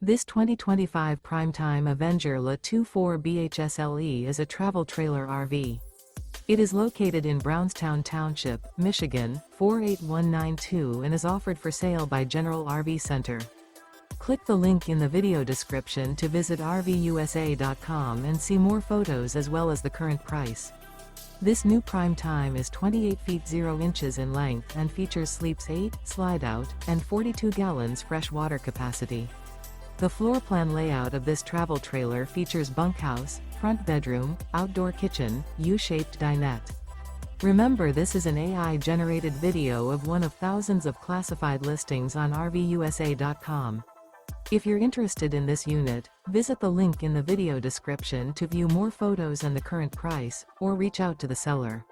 This 2025 Prime Time Avenger La-24 BHSLE is a travel trailer RV. It is located in Brownstown Township, Michigan, 48192 and is offered for sale by General RV Center. Click the link in the video description to visit RVUSA.com and see more photos as well as the current price. This new Prime Time is 28 feet 0 inches in length and features sleeps 8, slide-out, and 42 gallons fresh water capacity. The floor plan layout of this travel trailer features bunkhouse, front bedroom, outdoor kitchen, U-shaped dinette. Remember, this is an AI-generated video of one of thousands of classified listings on RVUSA.com. If you're interested in this unit, visit the link in the video description to view more photos and the current price, or reach out to the seller.